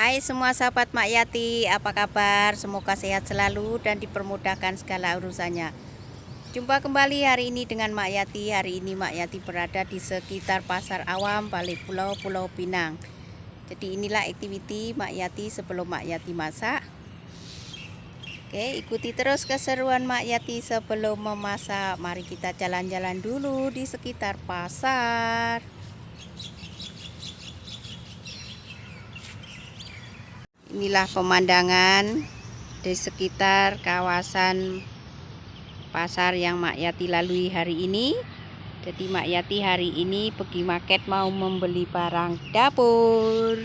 Hai semua sahabat Mak Yati, apa kabar? Semoga sehat selalu dan dipermudahkan segala urusannya. Jumpa kembali hari ini dengan Mak Yati. Hari ini Mak Yati berada di sekitar Pasar Awam, Balik Pulau, Pulau Pinang. Jadi inilah aktiviti Mak Yati sebelum Mak Yati masak. Oke, ikuti terus keseruan Mak Yati sebelum memasak. Mari kita jalan-jalan dulu di sekitar pasar. Inilah pemandangan di sekitar kawasan pasar yang Mak Yati lalui hari ini. Jadi Mak Yati hari ini pergi market mau membeli barang dapur.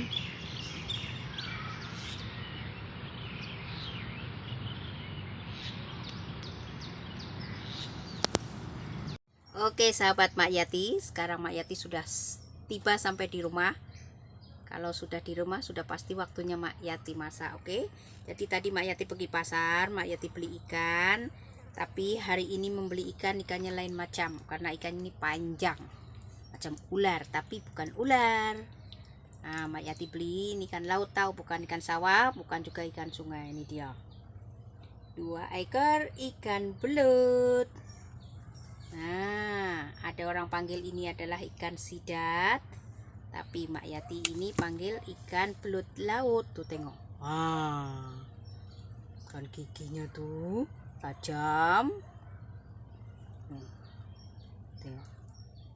Oke sahabat Mak Yati, sekarang Mak Yati sudah tiba sampai di rumah. Kalau sudah di rumah sudah pasti waktunya Mak Yati masak. Oke, jadi tadi Mak Yati pergi pasar, Mak Yati beli ikan. Tapi hari ini membeli ikannya lain macam, karena ikan ini panjang macam ular, tapi bukan ular. Nah, Mak Yati beli ini ikan laut, tahu, bukan ikan sawah, bukan juga ikan sungai. Ini dia 2 ekor ikan belut. Nah, ada orang panggil ini adalah ikan sidat, tapi Mak Yati ini panggil ikan belut laut. Tuh tengok, kan giginya tuh tajam. Tengok.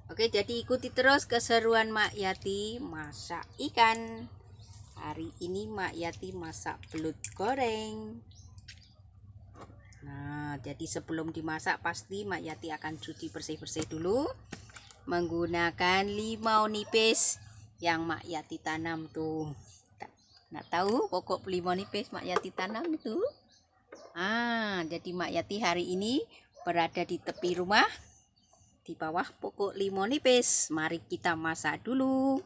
Oke, jadi ikuti terus keseruan Mak Yati masak ikan. Hari ini Mak Yati masak belut goreng. Nah, jadi sebelum dimasak pasti Mak Yati akan cuci bersih-bersih dulu menggunakan limau nipis yang Mak Yati tanam tuh. Nggak tahu pokok limau nipis Mak Yati tanam itu. Jadi Mak Yati hari ini berada di tepi rumah di bawah pokok limau nipis. Mari kita masak dulu.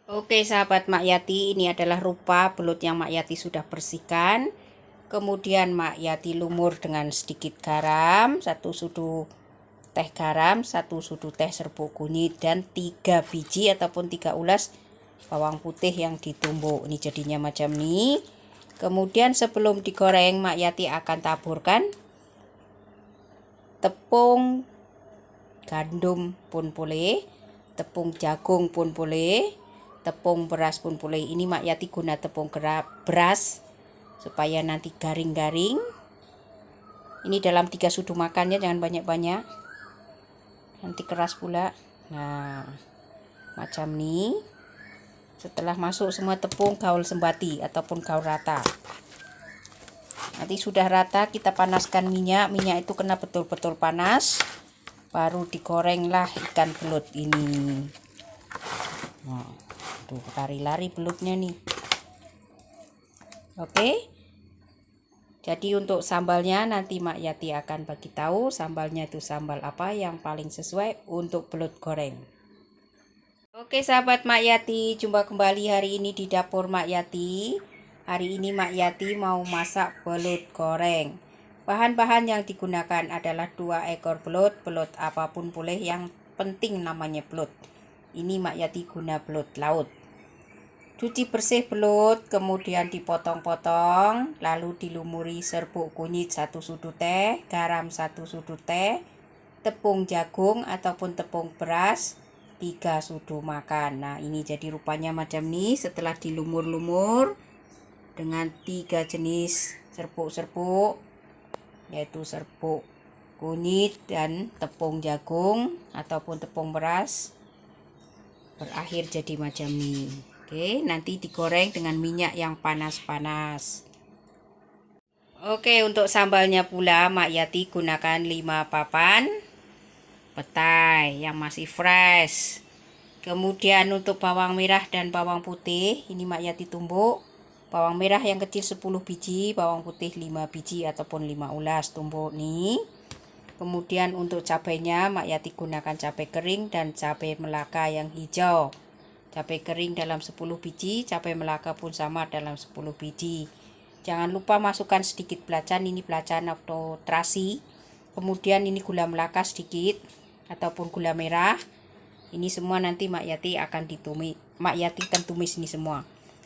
Oke sahabat Mak Yati, ini adalah rupa belut yang Mak Yati sudah bersihkan. Kemudian Mak Yati lumur dengan sedikit garam, 1 sudu teh garam, 1 sudu teh serbuk kunyit, dan 3 biji ataupun 3 ulas bawang putih yang ditumbuk. Ini jadinya macam ini. Kemudian sebelum digoreng Mak Yati akan taburkan tepung gandum pun boleh, tepung jagung pun boleh, tepung beras pun boleh. Ini Mak Yati guna tepung beras supaya nanti garing-garing. Ini dalam 3 sudu makannya, jangan banyak-banyak, nanti keras pula. Nah, macam ini. Setelah masuk semua tepung, gaul sembati ataupun gaul rata. Nanti sudah rata, kita panaskan minyak. Minyak itu kena betul-betul panas, baru digorenglah ikan belut ini. Nah, tuh lari-lari belutnya nih. Oke, jadi untuk sambalnya nanti Mak Yati akan bagi tahu sambalnya itu sambal apa yang paling sesuai untuk belut goreng. Oke sahabat Mak Yati, jumpa kembali hari ini di dapur Mak Yati. Hari ini Mak Yati mau masak belut goreng. Bahan-bahan yang digunakan adalah 2 ekor belut, belut apapun boleh, yang penting namanya belut. Ini Mak Yati guna belut laut. Cuci bersih belut, kemudian dipotong-potong, lalu dilumuri serbuk kunyit 1 sudu teh, garam 1 sudu teh, tepung jagung ataupun tepung beras 3 sudu makan. Nah, ini jadi rupanya macam ini setelah dilumur-lumur dengan 3 jenis serbuk-serbuk, yaitu serbuk kunyit dan tepung jagung ataupun tepung beras, berakhir jadi macam ini. Oke, nanti digoreng dengan minyak yang panas-panas. Oke, untuk sambalnya pula Mak Yati gunakan 5 papan petai yang masih fresh. Kemudian untuk bawang merah dan bawang putih, ini Mak Yati tumbuk. Bawang merah yang kecil 10 biji, bawang putih 5 biji ataupun 5 ulas, tumbuk nih. Kemudian untuk cabainya Mak Yati gunakan cabai kering dan cabai melaka yang hijau. Cabai kering dalam 10 biji, cabai melaka pun sama dalam 10 biji. Jangan lupa masukkan sedikit belacan, ini belacan atau terasi. Kemudian ini gula melaka sedikit ataupun gula merah. Ini semua nanti Mak Yati akan ditumis. Mak Yati akan tumis ini semua.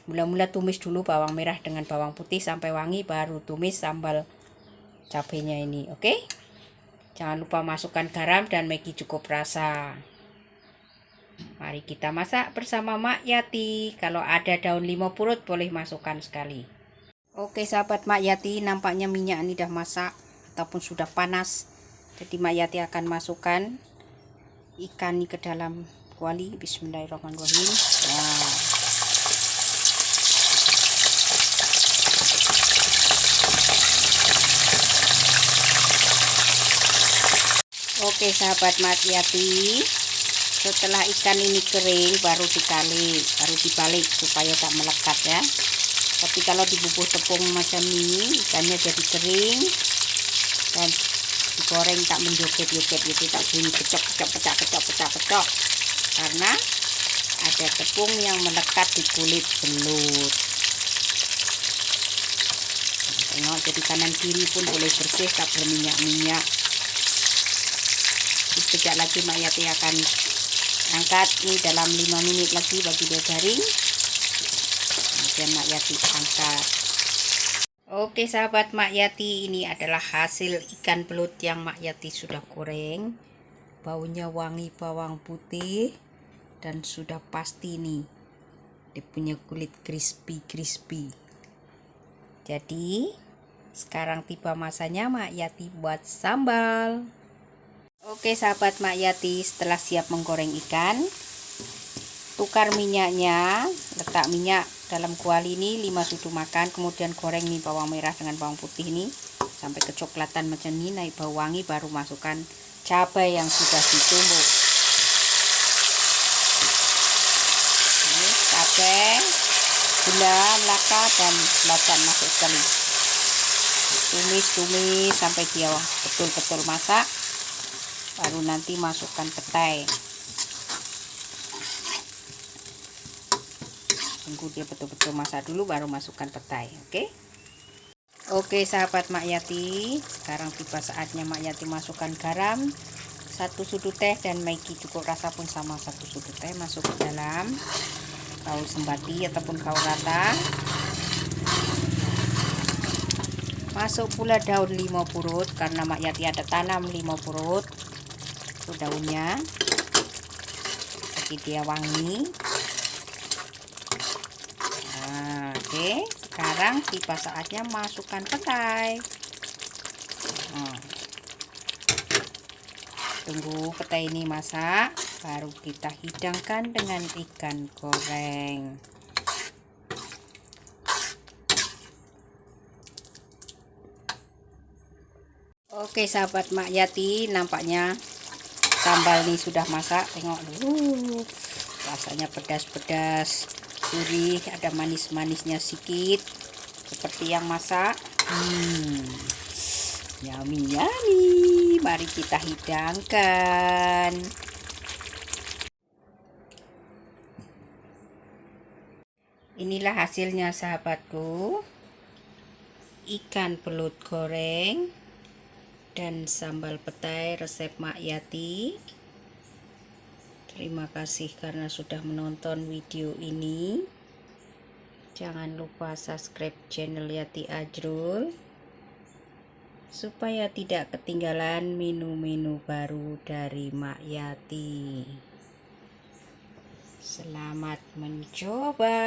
Mula-mula tumis dulu bawang merah dengan bawang putih sampai wangi, baru tumis sambal cabenya ini. Oke? Jangan lupa masukkan garam dan Maggi cukup rasa. Mari kita masak bersama Mak Yati. Kalau ada daun limau purut boleh masukkan sekali. Oke sahabat Mak Yati, nampaknya minyak ini udah masak ataupun sudah panas. Jadi Mak Yati akan masukkan ikan ini ke dalam kuali. Bismillahirrahmanirrahim. Nah. Oke sahabat Mak Yati, setelah ikan ini kering baru dibalik supaya tak melekat ya. Tapi kalau dibubur tepung macam ini, ikannya jadi kering dan digoreng tak menjoget-joget gitu, tak bunyi kecok karena ada tepung yang melekat di kulit belut. Nah, tengok, jadi kanan kiri pun boleh bersih, tak berminyak-minyak. Sekejap lagi Mak Yati akan angkat ini dalam 5 menit lagi bagi dia garing. Kemudian Mak Yati angkat. Oke sahabat Mak Yati, ini adalah hasil ikan belut yang Mak Yati sudah goreng. Baunya wangi bawang putih dan sudah pasti nih dia punya kulit crispy. Jadi sekarang tiba masanya Mak Yati buat sambal. Oke sahabat Mak Yati, setelah siap menggoreng ikan, tukar minyaknya, letak minyak dalam kuali ini 5 sudu makan, kemudian goreng nih bawang merah dengan bawang putih ini sampai kecoklatan macam ini, naik bau wangi, baru masukkan cabai yang sudah ditumbuk. Ini cabai, gula melaka dan lada masuk sekali. Tumis sampai dia betul-betul masak. Baru nanti masukkan petai. Tunggu dia betul-betul masak dulu baru masukkan petai. Oke sahabat Mak Yati, sekarang tiba saatnya Mak Yati masukkan garam 1 sudu teh dan Maggi cukup rasa pun sama 1 sudu teh, masuk ke dalam kaul sembati ataupun kaul rata. Masuk pula daun limau purut karena Mak Yati ada tanam limau purut. Itu daunnya, jadi dia wangi. Nah, oke, sekarang tiba saatnya masukkan petai. Tunggu petai ini masak, baru kita hidangkan dengan ikan goreng. Oke sahabat Mak Yati, nampaknya sambal ini sudah masak. Tengok dulu, rasanya pedas-pedas, gurih, ada manis-manisnya sedikit seperti yang masak. Yummy. Mari kita hidangkan. Inilah hasilnya sahabatku, ikan belut goreng dan sambal petai resep Mak Yati. Terima kasih karena sudah menonton video ini. Jangan lupa subscribe channel Yati Ajrul supaya tidak ketinggalan menu-menu baru dari Mak Yati. Selamat mencoba.